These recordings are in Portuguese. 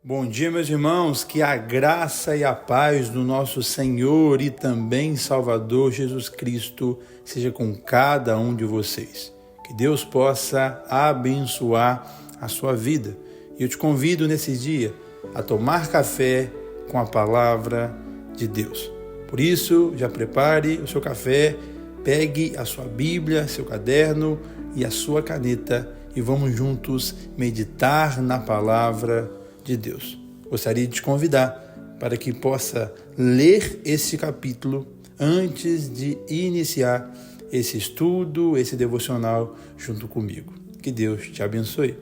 Bom dia, meus irmãos, que a graça e a paz do nosso Senhor e também Salvador Jesus Cristo seja com cada um de vocês. Que Deus possa abençoar a sua vida. E eu te convido nesse dia a tomar café com a palavra de Deus. Por isso, já prepare o seu café, pegue a sua Bíblia, seu caderno e a sua caneta e vamos juntos meditar na palavra de Deus. Gostaria de te convidar para que possa ler esse capítulo antes de iniciar esse estudo, esse devocional junto comigo. Que Deus te abençoe.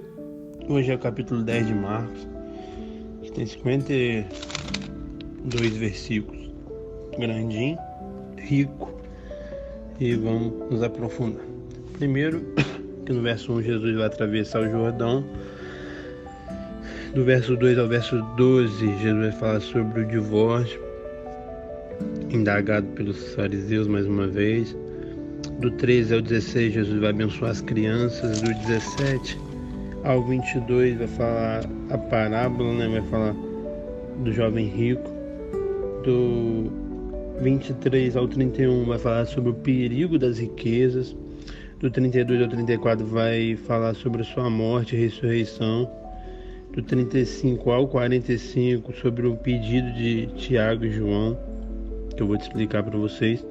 Hoje é o capítulo 10 de Marcos, que tem 52 versículos, grandinho, rico, e vamos nos aprofundar. Primeiro, que no verso 1 Jesus vai atravessar o Jordão. Do verso 2 ao verso 12, Jesus vai falar sobre o divórcio, indagado pelos fariseus mais uma vez. Do 13 ao 16, Jesus vai abençoar as crianças. Do 17 ao 22, vai falar a parábola, vai falar do jovem rico. Do 23 ao 31, vai falar sobre o perigo das riquezas. Do 32 ao 34, vai falar sobre a sua morte e ressurreição. Do 35 ao 45, sobre o pedido de Tiago e João, que eu vou te explicar para vocês.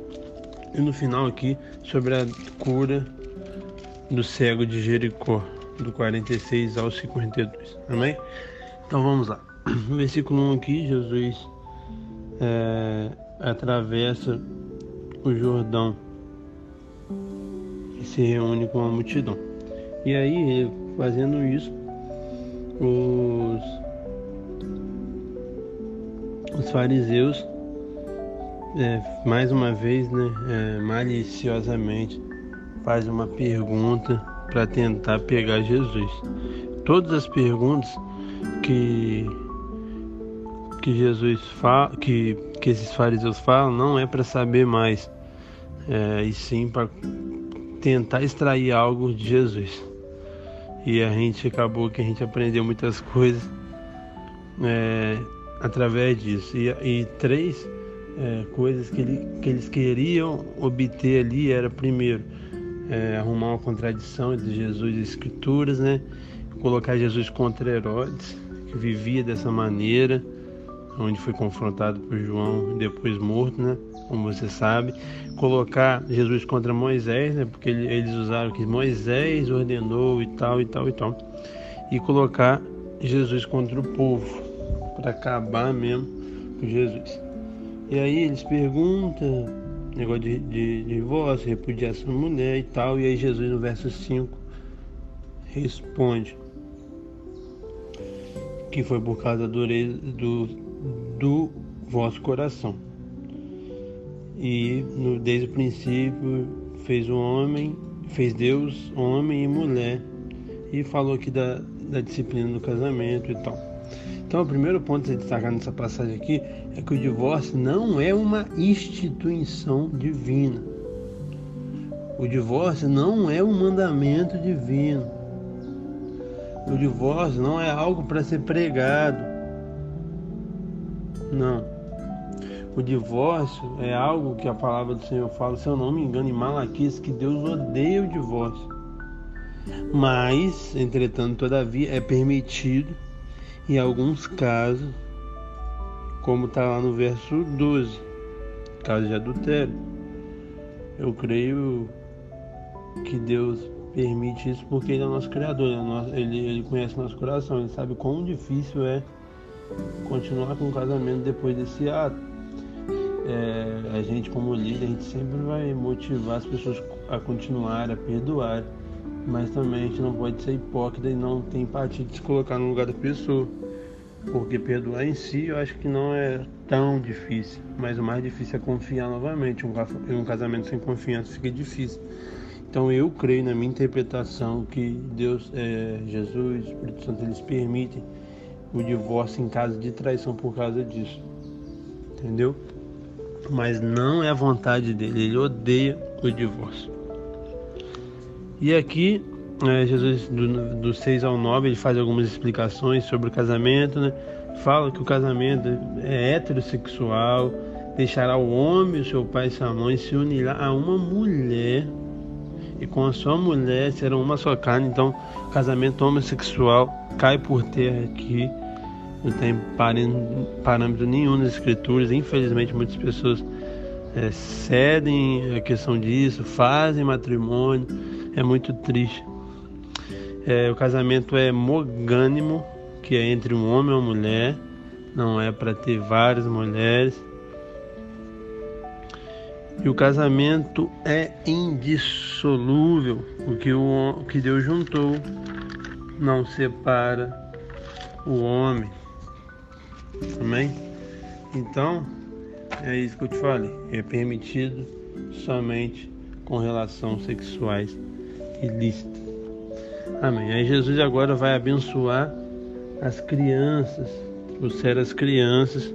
E no final aqui, sobre a cura do cego de Jericó, do 46 ao 52. Amém? Então vamos lá. No versículo 1 aqui, Jesus atravessa o Jordão e se reúne com a multidão. E aí, fazendo isso, os fariseus, mais uma vez, maliciosamente, faz uma pergunta para tentar pegar Jesus. Todas as perguntas que Jesus fala, que esses fariseus falam, não é para saber mais, e sim para tentar extrair algo de Jesus. E acabou que a gente aprendeu muitas coisas através disso. E três coisas que eles queriam obter ali era, primeiro, arrumar uma contradição entre Jesus e as Escrituras, colocar Jesus contra Herodes, que vivia dessa maneira, onde foi confrontado por João e depois morto, como você sabe. Colocar Jesus contra Moisés, porque eles usaram que Moisés ordenou e tal. E colocar Jesus contra o povo, para acabar mesmo com Jesus. E aí eles perguntam, negócio de divórcio, repudiação da mulher e tal. E aí Jesus, no verso 5, responde que foi por causa da dureza do vosso coração. E desde o princípio fez Deus homem e mulher, e falou aqui da disciplina do casamento e tal. Então o primeiro ponto a destacar nessa passagem aqui é que o divórcio não é uma instituição divina. O divórcio não é um mandamento divino. O divórcio não é algo para ser pregado. Não. O divórcio é algo que a palavra do Senhor fala, se eu não me engano, em Malaquias, que Deus odeia o divórcio. Mas, entretanto, todavia, é permitido em alguns casos, como está lá no verso 12, caso de adultério. Eu creio que Deus permite isso porque Ele é o nosso Criador, Ele conhece o nosso coração, Ele sabe quão difícil é continuar com o casamento depois desse ato. A gente, como líder, a gente sempre vai motivar as pessoas a continuar, a perdoar, mas também a gente não pode ser hipócrita e não ter empatia de se colocar no lugar da pessoa, porque perdoar em si eu acho que não é tão difícil, mas o mais difícil é confiar novamente. Um casamento sem confiança fica difícil. Então eu creio, na minha interpretação, que Deus, Jesus, o Espírito Santo, eles permitem o divórcio em caso de traição por causa disso, entendeu? Mas não é a vontade dele, ele odeia o divórcio. E aqui Jesus, do 6 ao 9, ele faz algumas explicações sobre o casamento, fala que o casamento é heterossexual, deixará o homem, o seu pai e sua mãe, se unirá a uma mulher, e com a sua mulher serão uma só carne. Então, casamento homossexual cai por terra aqui, não tem parâmetro nenhum nas escrituras. Infelizmente, muitas pessoas cedem a questão disso, fazem matrimônio, é muito triste. O casamento é monogâmico, que é entre um homem e uma mulher, não é para ter várias mulheres. E o casamento é indissolúvel, porque o que Deus juntou não separa o homem. Amém? Então, é isso que eu te falei. É permitido somente com relações sexuais ilícitas. Amém. Aí Jesus agora vai abençoar as crianças, trouxeram as crianças,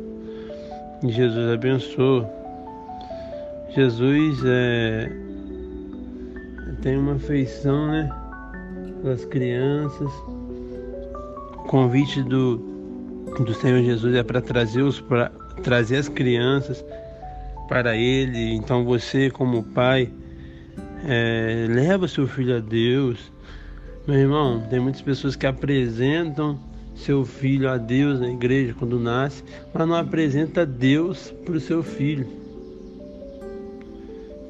e Jesus abençoa. Jesus tem uma afeição, né, pelas crianças. O convite do Senhor Jesus é para trazer as crianças para Ele. Então você, como pai, leva seu filho a Deus. Meu irmão, tem muitas pessoas que apresentam seu filho a Deus na igreja quando nasce, mas não apresenta Deus para o seu filho.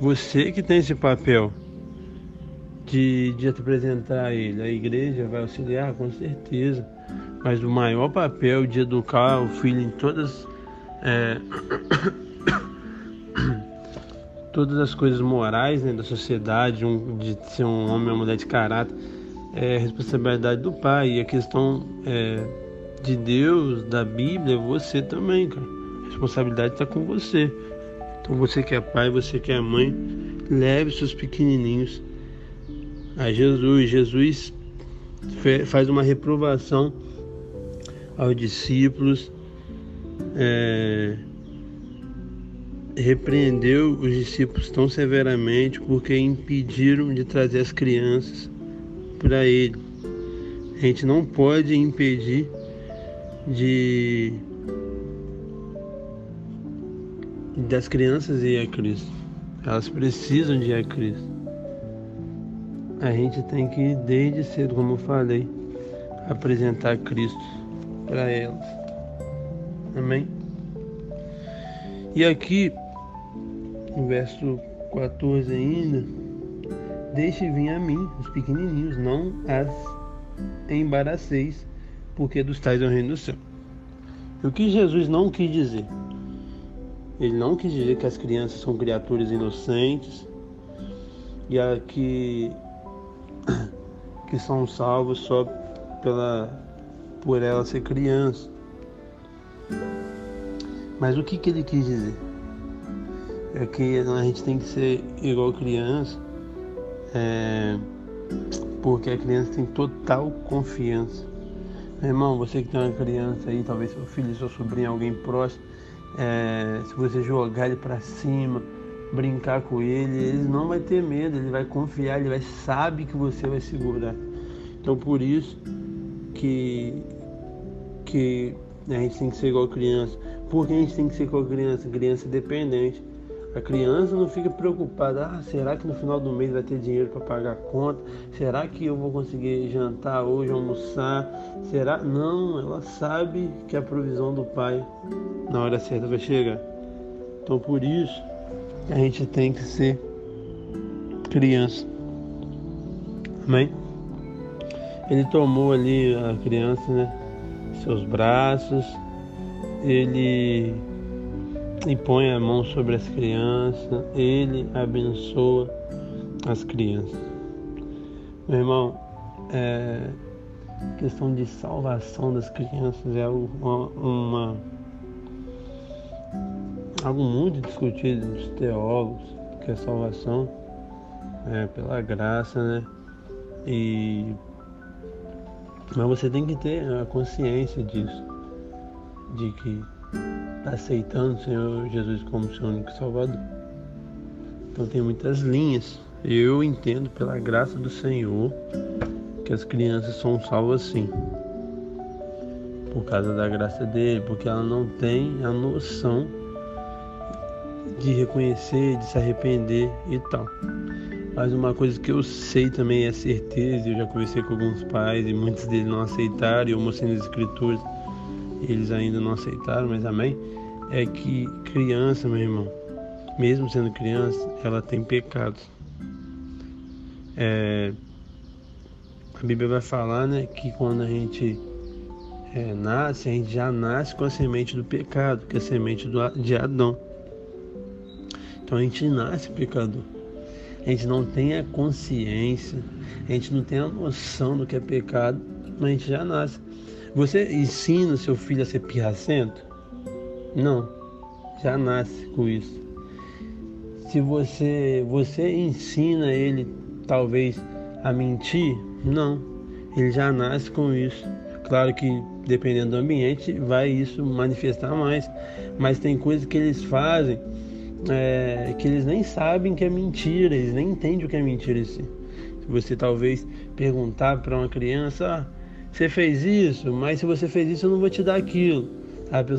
Você que tem esse papel de apresentar a ele. A igreja vai auxiliar, com certeza, mas o maior papel de educar o filho em todas as coisas morais, né, da sociedade, de ser um homem ou uma mulher de caráter, é responsabilidade do pai. E a questão de Deus, da Bíblia, você também, cara. A responsabilidade está com você. Então você que é pai, você que é mãe, leve seus pequenininhos a Jesus. Jesus faz uma reprovação aos discípulos, repreendeu os discípulos tão severamente porque impediram de trazer as crianças para Ele. A gente não pode impedir das crianças ir a Cristo. Elas precisam de ir a Cristo. A gente tem que, desde cedo, como eu falei, apresentar Cristo para elas. Amém? E aqui, no verso 14 ainda, deixe vir a mim os pequenininhos, não as embaraceis, porque dos tais é o reino do céu. E o que Jesus não quis dizer? Ele não quis dizer que as crianças são criaturas inocentes e que são salvos só por ela ser criança. Mas o que ele quis dizer? É que a gente tem que ser igual criança, porque a criança tem total confiança. Meu irmão, você que tem uma criança aí, talvez seu filho, seu sobrinho, alguém próximo, se você jogar ele para cima, brincar com ele não vai ter medo, ele vai confiar, ele sabe que você vai segurar. Então por isso que a gente tem que ser igual criança. Por que a gente tem que ser igual criança? Criança dependente. A criança não fica preocupada, será que no final do mês vai ter dinheiro para pagar a conta? Será que eu vou conseguir jantar hoje, almoçar? Será? Não, ela sabe que a provisão do pai na hora certa vai chegar. Então por isso a gente tem que ser criança. Amém? Ele tomou ali a criança, né, seus braços, ele põe a mão sobre as crianças, ele abençoa as crianças. Meu irmão, questão de salvação das crianças é algo muito discutido dos teólogos, que a salvação é pela graça, né? Mas você tem que ter a consciência disso, de que está aceitando o Senhor Jesus como seu único Salvador. Então tem muitas linhas. Eu entendo pela graça do Senhor que as crianças são salvas sim. por causa da graça dele, porque ela não tem a noção de reconhecer, de se arrepender e tal. Mas uma coisa que eu sei também é certeza, eu já conversei com alguns pais e muitos deles não aceitaram, e eu mostrei nas escrituras, eles ainda não aceitaram, mas amém, é que criança, meu irmão, mesmo sendo criança, ela tem pecados. A Bíblia vai falar, né, que quando a gente nasce, a gente já nasce com a semente do pecado, que é a semente de Adão. Então a gente nasce pecador. A gente não tem a consciência, a gente não tem a noção do que é pecado, mas a gente já nasce. Você ensina seu filho a ser pirracento? Não, já nasce com isso. Se você ensina ele talvez a mentir, não, ele já nasce com isso. Claro que dependendo do ambiente vai isso manifestar mais, mas tem coisas que eles fazem que eles nem sabem que é mentira, eles nem entendem o que é mentira em si. Se você talvez perguntar para uma criança, você fez isso, mas se você fez isso eu não vou te dar aquilo,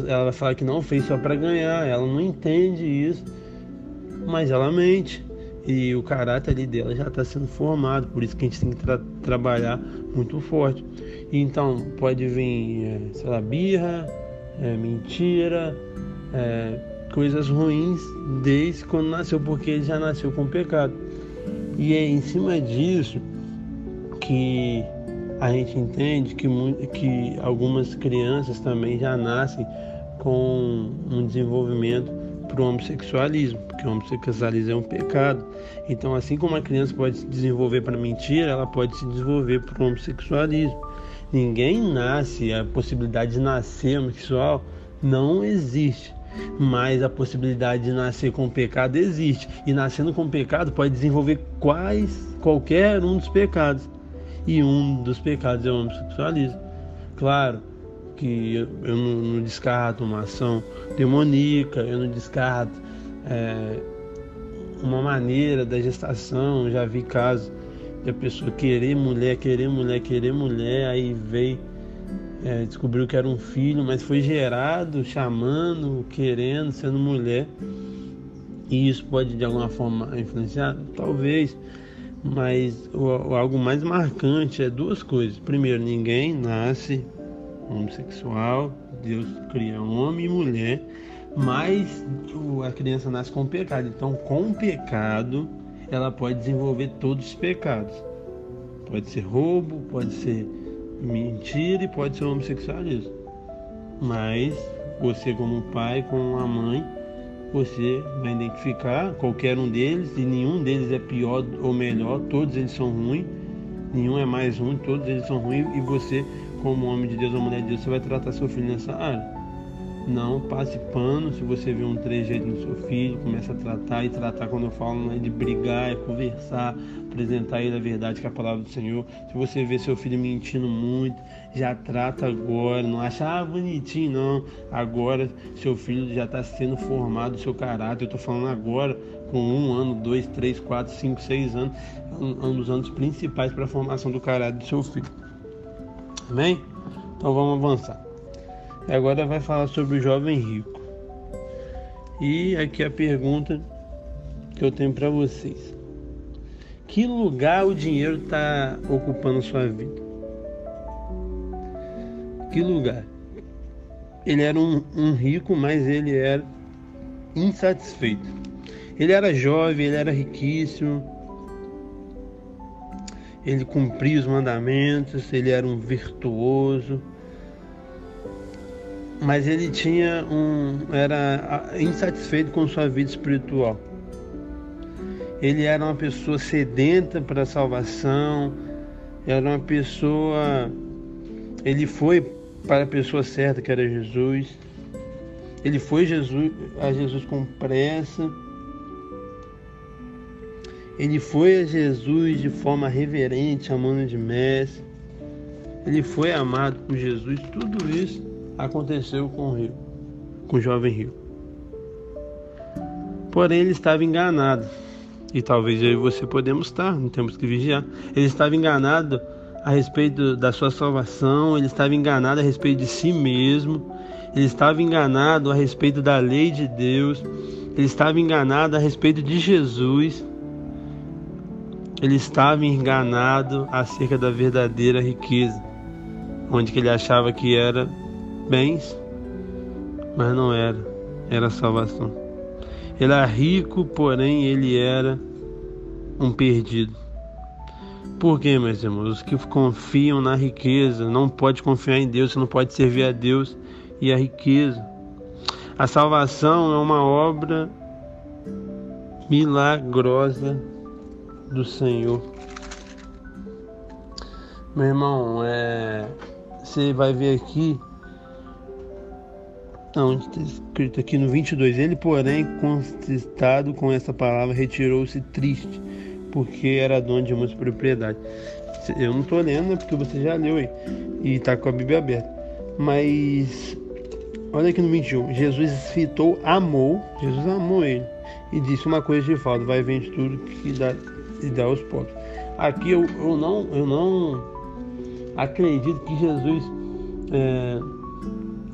ela vai falar que não fez só para ganhar, ela não entende isso, mas ela mente, e o caráter ali dela já está sendo formado, por isso que a gente tem que trabalhar muito forte. Então pode vir, birra, mentira, coisas ruins desde quando nasceu, porque ele já nasceu com pecado. E é em cima disso que a gente entende que algumas crianças também já nascem com um desenvolvimento para o homossexualismo, porque o homossexualismo é um pecado. Então, assim como a criança pode se desenvolver para mentira, ela pode se desenvolver para o homossexualismo. Ninguém nasce, a possibilidade de nascer homossexual não existe, mas a possibilidade de nascer com pecado existe, e nascendo com pecado pode desenvolver qualquer um dos pecados, e um dos pecados é o homossexualismo. Claro que eu não descarto uma ação demoníaca, eu não descarto uma maneira da gestação. Já vi casos de a pessoa querer mulher, aí veio, descobriu que era um filho, mas foi gerado chamando, querendo, sendo mulher, e isso pode de alguma forma influenciar? Talvez, mas algo mais marcante é duas coisas. Primeiro, ninguém nasce homossexual, Deus cria homem e mulher, mas a criança nasce com pecado. Então, com o pecado, ela pode desenvolver todos os pecados. Pode ser roubo, pode ser mentira e pode ser homossexualismo. Mas você, como pai, como uma mãe, você vai identificar qualquer um deles, e nenhum deles é pior ou melhor, todos eles são ruins, nenhum é mais ruim, todos eles são ruins, e você, como homem de Deus ou mulher de Deus, você vai tratar seu filho nessa área. Não passe pano. Se você vê um trejeito no seu filho, começa a tratar, e tratar, quando eu falo, não é de brigar, é conversar, apresentar a ele a verdade, que é a palavra do Senhor. Se você vê seu filho mentindo muito, já trata agora, não acha bonitinho, não. Agora seu filho já está sendo formado, o seu caráter. Eu estou falando agora, com 1 ano, 2, 3, 4, 5, 6 anos, um dos anos principais para a formação do caráter do seu filho. Amém? Então vamos avançar. Agora vai falar sobre o jovem rico. E aqui a pergunta que eu tenho para vocês: que lugar o dinheiro está ocupando a sua vida? Que lugar? Ele era um rico, mas ele era insatisfeito. Ele era jovem, ele era riquíssimo, ele cumpria os mandamentos, ele era um virtuoso, mas ele era insatisfeito com sua vida espiritual. Ele era uma pessoa sedenta para a salvação, era uma pessoa, ele foi para a pessoa certa, que era Jesus. Ele foi a Jesus com pressa. Ele foi a Jesus de forma reverente, chamando de mestre. Ele foi amado por Jesus. Tudo isso aconteceu com o jovem rico. Porém, ele estava enganado. E talvez eu e você podemos estar, não temos que vigiar. Ele estava enganado a respeito da sua salvação, ele estava enganado a respeito de si mesmo, ele estava enganado a respeito da lei de Deus, ele estava enganado a respeito de Jesus, ele estava enganado acerca da verdadeira riqueza, onde que ele achava que era bens, mas não era, era salvação. Ele era rico, porém ele era um perdido. Por quê, meus irmãos? Os que confiam na riqueza não pode confiar em Deus, você não pode servir a Deus e a riqueza. A salvação é uma obra milagrosa do Senhor. Meu irmão, você vai ver aqui, onde está escrito aqui no 22, ele, porém, contristado com essa palavra, retirou-se triste, porque era dono de muitas propriedades. Eu não estou lendo, né, porque você já leu aí, e está com a Bíblia aberta. Mas, olha aqui no 21, Jesus amou ele, e disse: uma coisa te falta, vai vender tudo que dá, e dá aos pobres. Aqui eu não acredito que Jesus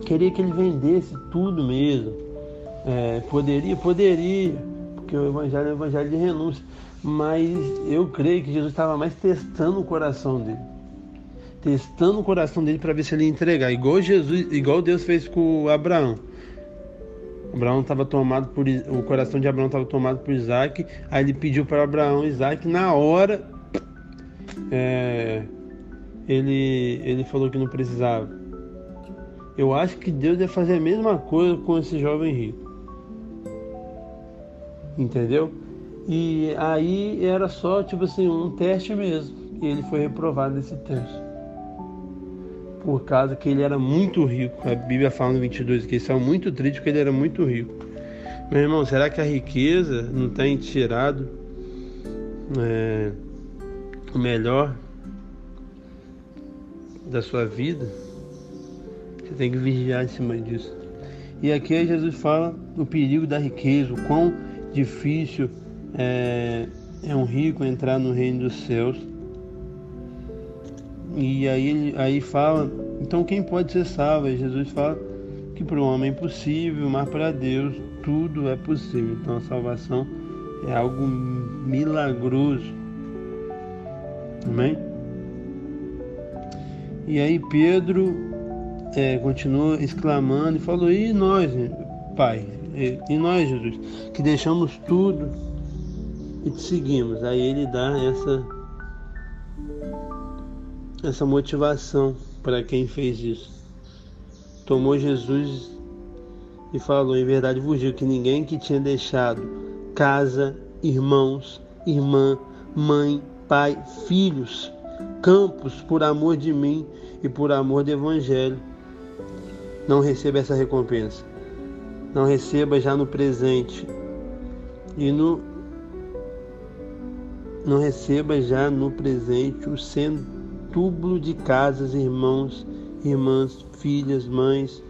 queria que ele vendesse tudo mesmo. Poderia, porque o evangelho é um evangelho de renúncia, mas eu creio que Jesus estava mais testando o coração dele, para ver se ele ia entregar, igual Deus fez com Abraão. O coração de Abraão estava tomado por Isaac, aí ele pediu para Abraão Isaac, na hora ele falou que não precisava. Eu acho que Deus ia fazer a mesma coisa com esse jovem rico, entendeu? E aí era só um teste mesmo, e ele foi reprovado nesse teste, por causa que ele era muito rico. A Bíblia fala no 22 que ele saiu muito triste porque ele era muito rico. Meu irmão, será que a riqueza não tem tirado o melhor da sua vida? Você tem que vigiar em cima disso. E aqui Jesus fala do perigo da riqueza, o quão difícil é um rico entrar no reino dos céus. E aí fala, então quem pode ser salvo? E Jesus fala que para o homem é impossível, mas para Deus tudo é possível. Então a salvação é algo milagroso. Amém? E aí Pedro continua exclamando e falou: e nós, Pai? E nós, Jesus, que deixamos tudo e te seguimos? Aí ele dá essa motivação para quem fez isso. Tomou Jesus e falou: em verdade vos digo que ninguém que tinha deixado casa, irmãos, irmã, mãe, pai, filhos, campos, por amor de mim e por amor do Evangelho, não receba essa recompensa. Não receba já no presente e não receba já no presente o centúbulo de casas, irmãos, irmãs, filhas, mães,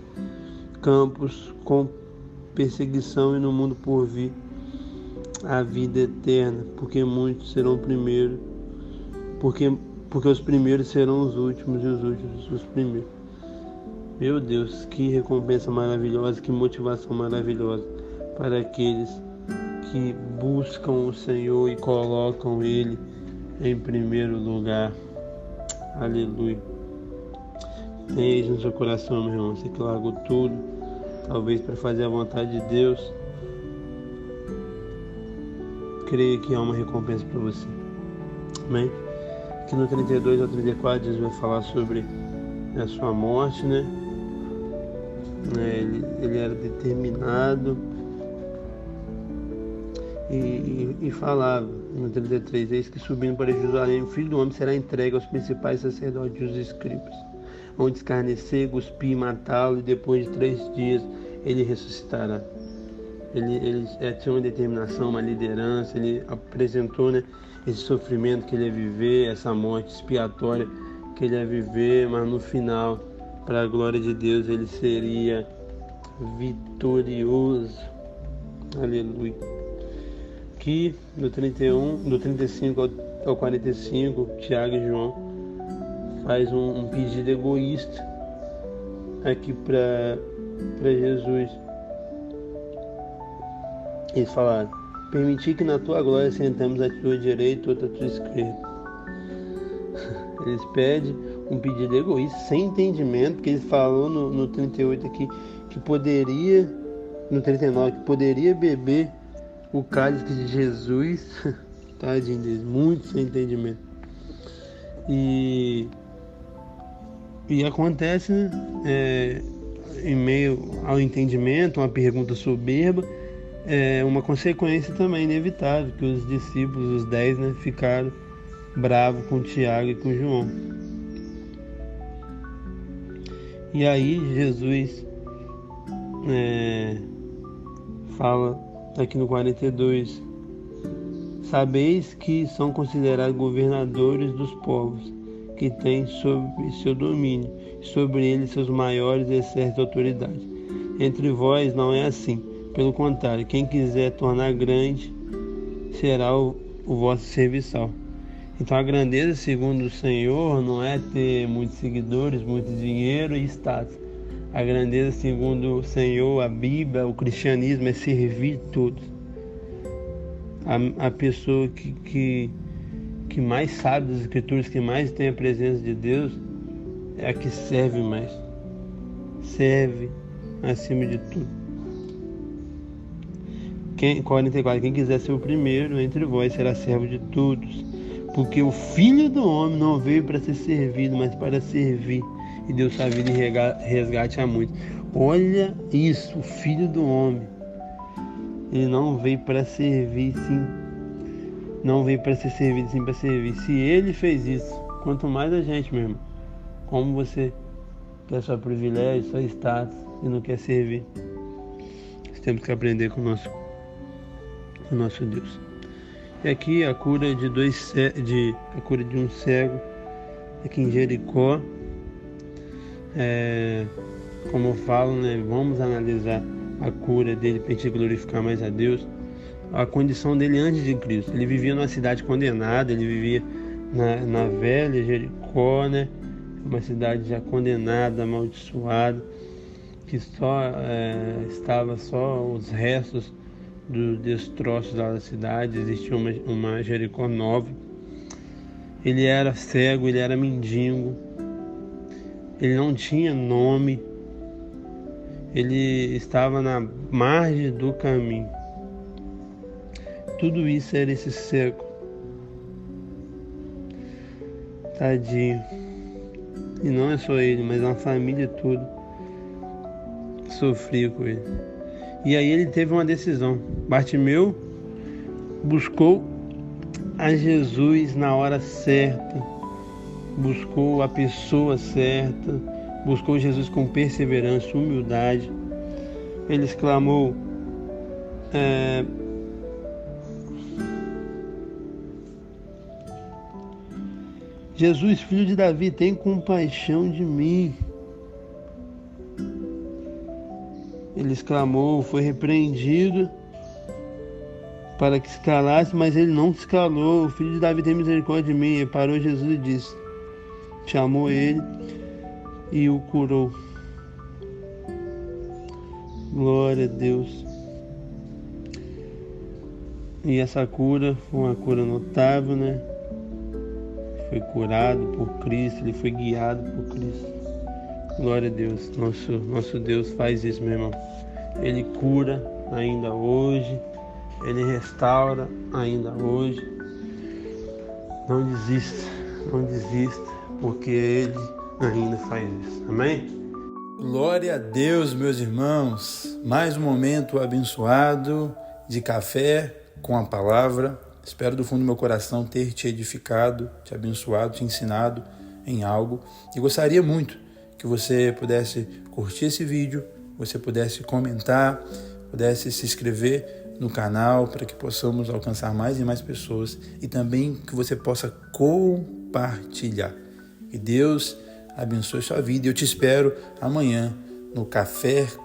campos, com perseguição, e no mundo por vir a vida eterna, porque muitos serão primeiros, porque os primeiros serão os últimos e os últimos os primeiros. Meu Deus, que recompensa maravilhosa, que motivação maravilhosa para aqueles que buscam o Senhor e colocam Ele em primeiro lugar. Aleluia. Tenha isso no seu coração, meu irmão. Você que largou tudo, talvez para fazer a vontade de Deus, creia que há uma recompensa para você. Amém? Aqui no 32 ao 34, Jesus vai falar sobre a sua morte, né? Ele era determinado e falava no 33: eis que subindo para Jerusalém o Filho do Homem será entregue aos principais sacerdotes e os escribas, vão escarnecer, cuspir e matá-lo, e depois de 3 dias ele ressuscitará. Ele tinha uma determinação, uma liderança. Ele apresentou, né, esse sofrimento que ele ia viver, essa morte expiatória que ele ia viver, mas no final, para a glória de Deus, ele seria vitorioso. Aleluia. Aqui no 31, do 35 ao 45, Tiago e João faz um pedido egoísta aqui para Jesus. Eles falaram: permitir que na tua glória sentamos à tua direita ou à tua esquerda. Eles pedem um pedido egoísta, sem entendimento, porque ele falou no 38 aqui, que poderia, no 39, que poderia beber o cálice de Jesus. Tadinho deles, muito sem entendimento. E acontece, né, em meio ao entendimento, uma pergunta soberba, uma consequência também inevitável, que os discípulos, os 10, né, ficaram bravos com Tiago e com João. E aí Jesus fala aqui no 42: sabeis que são considerados governadores dos povos, que têm sob seu domínio, e sobre eles seus maiores exercem autoridade. Entre vós não é assim. Pelo contrário, quem quiser tornar grande será o vosso serviçal. Então a grandeza segundo o Senhor não é ter muitos seguidores, muito dinheiro e status. A grandeza segundo o Senhor, a Bíblia, o cristianismo, é servir todos. A pessoa que mais sabe das Escrituras, que mais tem a presença de Deus, é a que serve mais. Serve acima de tudo. 44. Quem quiser ser o primeiro entre vós será servo de todos. Porque o Filho do Homem não veio para ser servido, mas para servir e deu sua vida em resgate a muitos. Olha isso, o Filho do Homem. Ele não veio para servir, sim. Não veio para ser servido, sim para servir. Se ele fez isso, quanto mais a gente, meu irmão. Como você quer só privilégio, só status e não quer servir? Nós temos que aprender com o nosso Deus. E aqui a cura de um cego aqui em Jericó. Como eu falo, né? Vamos analisar a cura dele para a gente glorificar mais a Deus. A condição dele antes de Cristo. Ele vivia numa cidade condenada, ele vivia na velha Jericó, né? Uma cidade já condenada, amaldiçoada, que só estava só os restos dos destroços da cidade. Existia uma Jericó nova. Ele era cego, ele era mendigo, ele não tinha nome, ele estava na margem do caminho. Tudo isso era esse cego. Tadinho. E não é só ele, mas uma família toda sofria com ele. E aí ele teve uma decisão. Bartimeu buscou a Jesus na hora certa, buscou a pessoa certa, buscou Jesus com perseverança, humildade. Ele exclamou: Jesus, filho de Davi, tem compaixão de mim. Ele exclamou, foi repreendido para que se calasse, mas ele não se calou. O filho de Davi, tem misericórdia de mim. E parou Jesus e disse, chamou ele e o curou. Glória a Deus. E essa cura foi uma cura notável, né? Foi curado por Cristo, ele foi guiado por Cristo. Glória a Deus. Nosso Deus faz isso, meu irmão. Ele cura ainda hoje, ele restaura ainda hoje. Não desista, porque ele ainda faz isso. Amém? Glória a Deus, meus irmãos. Mais um momento abençoado de café com a palavra. Espero do fundo do meu coração ter te edificado, te abençoado, te ensinado em algo. E gostaria muito que você pudesse curtir esse vídeo, você pudesse comentar, pudesse se inscrever no canal para que possamos alcançar mais e mais pessoas e também que você possa compartilhar. Que Deus abençoe sua vida e eu te espero amanhã no Café